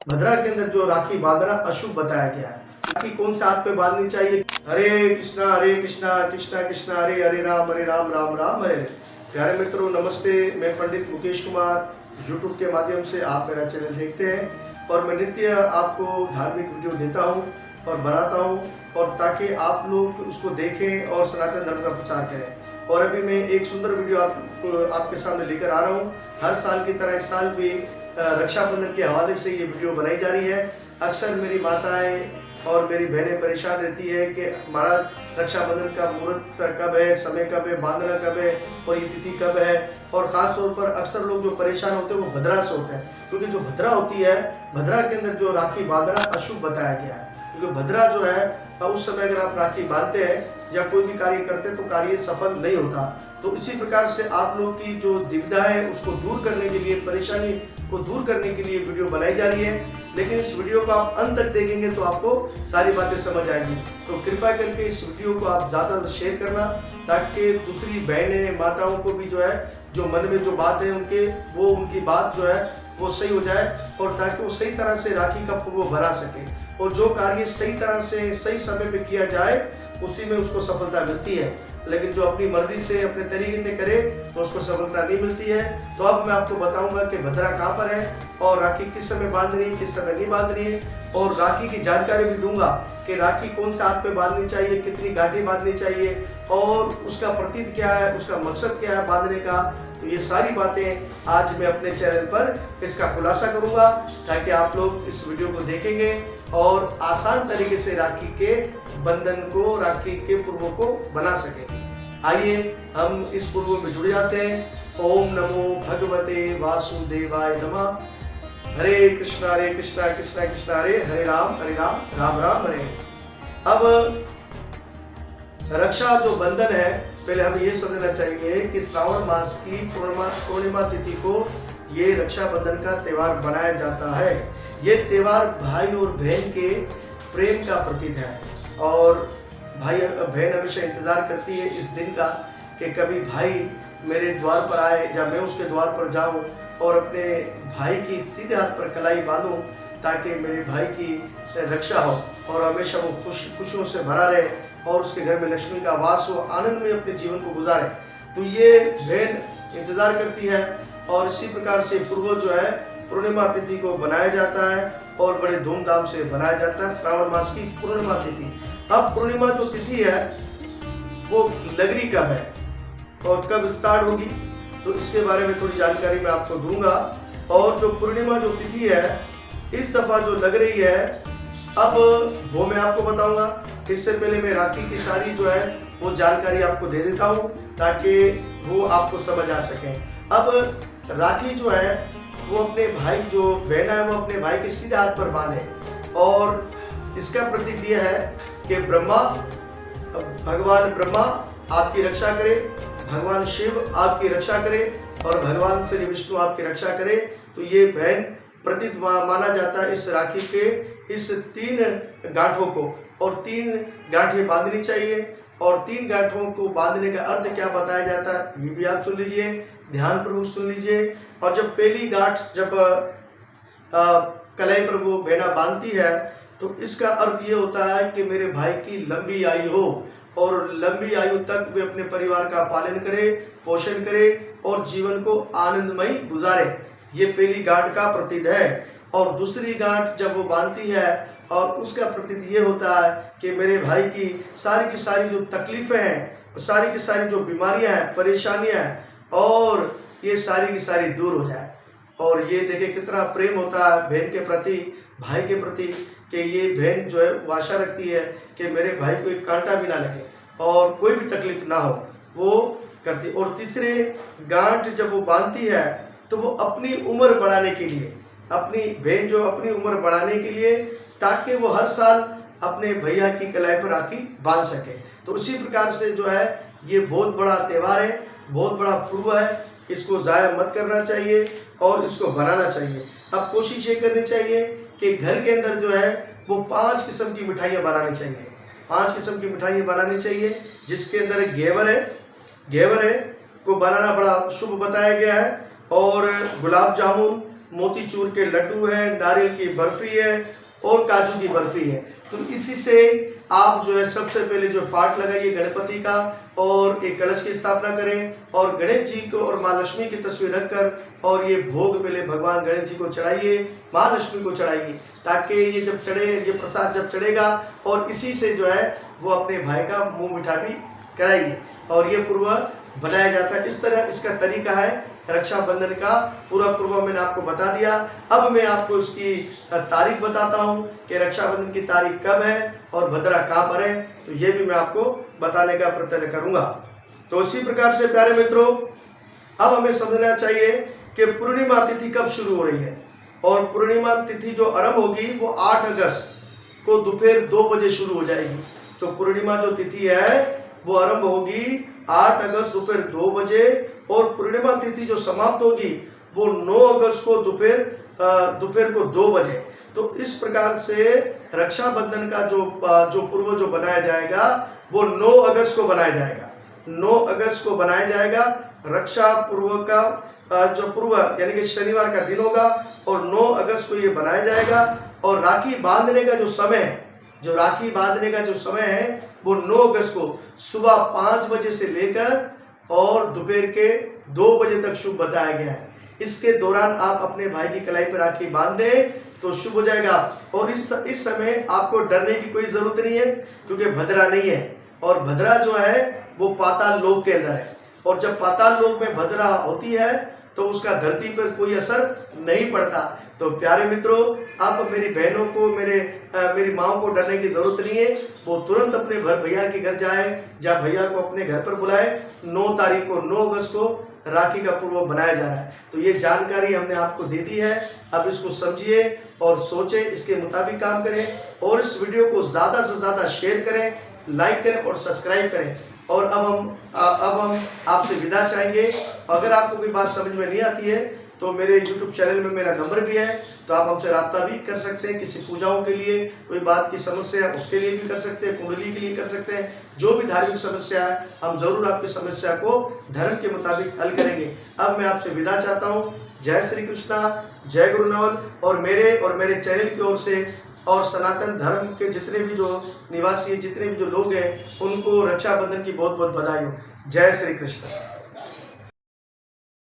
भद्रा के अंदर जो राखी बांधना अशुभ बताया गया है। राखी कौन से हाथ पे बांधनी चाहिए? हरे कृष्णा कृष्णा कृष्णा हरे हरे, राम राम राम हरे हरे। प्यारे मित्रों नमस्ते, मैं पंडित मुकेश कुमार यूट्यूब के माध्यम से आप मेरा चैनल देखते हैं और मैं नित्य आपको धार्मिक वीडियो देता हूं और बनाता हूं, और ताकि आप लोग उसको देखें और सनातन धर्म का प्रचार करें। और अभी मैं एक सुंदर वीडियो आपके सामने लेकर आ रहा हूं। हर साल की तरह इस साल भी रक्षाबंधन के हवाले से ये वीडियो बनाई जा रही है। अक्सर मेरी माताएं और मेरी बहनें परेशान रहती है कि हमारा रक्षाबंधन का मुहूर्त कब है, समय कब है, बांधना कब है और ये तिथि कब है। और ख़ास तौर पर अक्सर लोग जो परेशान होते हैं वो भद्रा से होते हैं, क्योंकि जो भद्रा होती है, भद्रा के अंदर जो राखी बांधना अशुभ बताया गया है। क्योंकि भद्रा जो है उस समय अगर आप राखी बांधते हैं या कोई भी कार्य करते हैं तो कार्य सफल नहीं होता। तो इसी प्रकार से आप लोग की जो दुविधा है उसको दूर करने के लिए, परेशानी को दूर करने के लिए वीडियो बनाई जा रही है। लेकिन इस वीडियो को आप अंत तक देखेंगे तो आपको सारी बातें समझ आएंगी। तो कृपया करके इस वीडियो को आप ज़्यादा से शेयर करना, ताकि दूसरी बहनें माताओं को भी जो है, जो मन में जो बात है उनकी बात जो है वो सही हो जाए, और ताकि वो सही तरह से राखी का पूर्व भरा सके। और जो कार्य सही तरह से सही समय पे किया जाए उसी में उसको सफलता मिलती है। लेकिन जो अपनी मर्जी से अपने तरीके से करे तो उसको सफलता नहीं मिलती है। तो अब मैं आपको बताऊंगा कि भद्रा कहाँ पर है और राखी किस समय बांधनी है, किस समय नहीं बांधनी है, और राखी की जानकारी भी दूंगा कि राखी कौन से हाथ पे बांधनी चाहिए, कितनी गांठें बांधनी चाहिए और उसका प्रतीक क्या है, उसका मकसद क्या है बांधने का। तो ये सारी बातें आज मैं अपने चैनल पर इसका खुलासा करूंगा, ताकि आप लोग इस वीडियो को देखेंगे और आसान तरीके से राखी के बंधन को, राखी के पूर्व को बना सकें। आइए हम इस पूर्व में जुड़ जाते हैं। ओम नमो भगवते वासुदेवाय नमः। हरे कृष्णा कृष्णा कृष्णा हरे हरे, राम राम राम हरे। अब रक्षा जो बंधन है, पहले हमें ये समझना चाहिए कि श्रावण मास की पूर्णिमा तिथि को ये रक्षाबंधन का त्यौहार बनाया जाता है। ये त्यौहार भाई और बहन के प्रेम का प्रतीक है, और भाई बहन हमेशा इंतजार करती है इस दिन का कि कभी भाई मेरे द्वार पर आए या मैं उसके द्वार पर जाऊं और अपने भाई की सीधे हाथ पर कलाई बांधूं, ताकि मेरे भाई की रक्षा हो और हमेशा वो खुशियों से भरा रहे और उसके घर में लक्ष्मी का वास हो, आनंद में अपने जीवन को गुजारे। तो ये बहन इंतजार करती है, और इसी प्रकार से पूर्व जो है पूर्णिमा तिथि को बनाया जाता है और बड़े धूमधाम से बनाया जाता है, श्रावण मास की पूर्णिमा तिथि। अब पूर्णिमा जो तिथि है वो लगरी कब है और कब स्टार्ट होगी, तो इसके बारे में थोड़ी जानकारी मैं आपको दूंगा। और जो पूर्णिमा जो तिथि है इस दफा जो लग रही है, अब वो मैं आपको बताऊंगा। इससे पहले मैं राखी की सारी जो है वो जानकारी आपको दे देता हूं, ताकि वो आपको समझ आ सके। अब राखी जो है वो अपने भाई, जो बहना है वो अपने भाई के सीधे हाथ पर बांधे, और इसका प्रतीक यह है कि भगवान ब्रह्मा आपकी रक्षा करे, भगवान शिव आपकी रक्षा करे और भगवान श्री विष्णु आपकी रक्षा करे। तो ये बहन प्रतीक माना जाता है इस राखी के इस 3 गांठों को, और 3 गांठें बांधनी चाहिए। और 3 गांठों को बांधने का अर्थ क्या बताया जाता है ये भी आप सुन लीजिए, ध्यानपूर्वक सुन लीजिए। और जब पहली गांठ जब कलाई पर वो बहना बांधती है तो इसका अर्थ ये होता है कि मेरे भाई की लंबी आयु हो और लंबी आयु तक वे अपने परिवार का पालन करे, पोषण करे और जीवन को आनंदमय गुजारे। ये पहली गांठ का प्रतीक है। और दूसरी गांठ जब वो बांधती है और उसका प्रतीक ये होता है कि मेरे भाई की सारी जो तकलीफें हैं, सारी की सारी जो बीमारियां हैं, परेशानियां हैं, और ये सारी की सारी दूर हो जाए। और ये देखिए कितना प्रेम होता है बहन के प्रति, भाई के प्रति, कि ये बहन जो है वो आशा रखती है कि मेरे भाई को एक कांटा भी ना लगे और कोई भी तकलीफ ना हो, वो करती। और तीसरे गांठ जब वो बांधती है तो वो अपनी उम्र बढ़ाने के लिए, अपनी बहन जो अपनी उम्र बढ़ाने के लिए, ताकि वो हर साल अपने भैया की कलाई पर राखी बांध सके। तो इसी प्रकार से जो है ये बहुत बड़ा त्यौहार है, बहुत बड़ा पर्व है, इसको ज़ाया मत करना चाहिए और इसको बनाना चाहिए। अब कोशिश ये करनी चाहिए कि घर के अंदर जो है वो 5 किस्म की मिठाइयाँ बनानी चाहिए। 5 किस्म की मिठाइयाँ बनानी चाहिए, जिसके अंदर एक घेवर है को बनाना बड़ा शुभ बताया गया है, और गुलाब जामुन, मोतीचूर के लड्डू है, नारियल की बर्फी है और काजू की बर्फी है। तो इसी से आप जो है सबसे पहले जो पाठ लगाइए गणपति का और एक कलश की स्थापना करें और गणेश जी को और माँ लक्ष्मी की तस्वीर रखकर और ये भोग पहले भगवान गणेश जी को चढ़ाइए, माँ लक्ष्मी को चढ़ाइए, ताकि ये जब चढ़े, ये प्रसाद जब चढ़ेगा और इसी से जो है वो अपने भाई का मुंह मीठा भी कराइए और ये पूर्व बनाया जाता है। इस तरह इसका तरीका है रक्षाबंधन का। पूरा पूर्व मैंने आपको बता दिया। अब मैं आपको इसकी तारीख बताता हूँ कि रक्षाबंधन की तारीख कब है और भद्रा कहाँ पर है, तो ये भी मैं आपको बताने का प्रयत्न करूंगा। तो इसी प्रकार से प्यारे मित्रों, अब हमें समझना चाहिए कि पूर्णिमा तिथि कब शुरू हो रही है और पूर्णिमा तिथि जो आरंभ होगी वो 8 अगस्त को दोपहर 2 बजे शुरू हो जाएगी। तो पूर्णिमा जो तिथि है वो आरंभ होगी 8 अगस्त दोपहर 2 बजे और पूर्णिमा तिथि जो समाप्त होगी वो 9 अगस्त को दोपहर को 2 बजे। तो इस प्रकार से रक्षाबंधन का जो पूर्व जो बनाया जाएगा वो 9 अगस्त को बनाया जाएगा। 9 अगस्त को बनाया जाएगा रक्षा पूर्व का जो पूर्व यानी कि शनिवार का दिन होगा और 9 अगस्त को ये बनाया जाएगा। और राखी बांधने का जो समय है, जो राखी बांधने का जो समय है वो 9 अगस्त को सुबह 5 बजे से लेकर और दोपहर के 2 बजे तक शुभ बताया गया है। इसके दौरान आप अपने भाई की कलाई पर राखी बांध दें तो शुभ हो जाएगा। और इस समय आपको डरने की कोई जरूरत नहीं है, क्योंकि भद्रा नहीं है और भद्रा जो है वो पाताल लोक के अंदर है और जब पाताल लोक में भद्रा होती है तो उसका धरती पर कोई असर नहीं पड़ता। तो प्यारे मित्रों, आप मेरी बहनों को, मेरी माओ को डरने की जरूरत नहीं है। वो तुरंत अपने भैया के घर जाए या भैया को अपने घर पर बुलाए। 9 तारीख को 9 अगस्त को राखी का पूर्व बनाया जा रहा है। तो ये जानकारी हमने आपको दे दी है। अब इसको समझिए और सोचें, इसके मुताबिक काम करें और इस वीडियो को ज़्यादा से ज़्यादा शेयर करें, लाइक करें और सब्सक्राइब करें। और अब हम आपसे विदा चाहेंगे। अगर आपको कोई बात समझ में नहीं आती है तो मेरे YouTube चैनल में मेरा नंबर भी है, तो आप हमसे रब्ता भी कर सकते हैं। किसी पूजाओं के लिए कोई बात की समस्या है उसके लिए भी कर सकते हैं, कुंडली के लिए कर सकते हैं। जो भी धार्मिक समस्या है हम जरूर आपकी समस्या को धर्म के मुताबिक हल करेंगे। अब मैं आपसे विदा चाहता हूँ। जय श्री कृष्णा, जय गुरु नवल। और मेरे चैनल की ओर से और सनातन धर्म के जितने भी जो निवासी, जितने भी जो लोग हैं, उनको रक्षाबंधन की बहुत बहुत बधाई हो। जय श्री कृष्ण।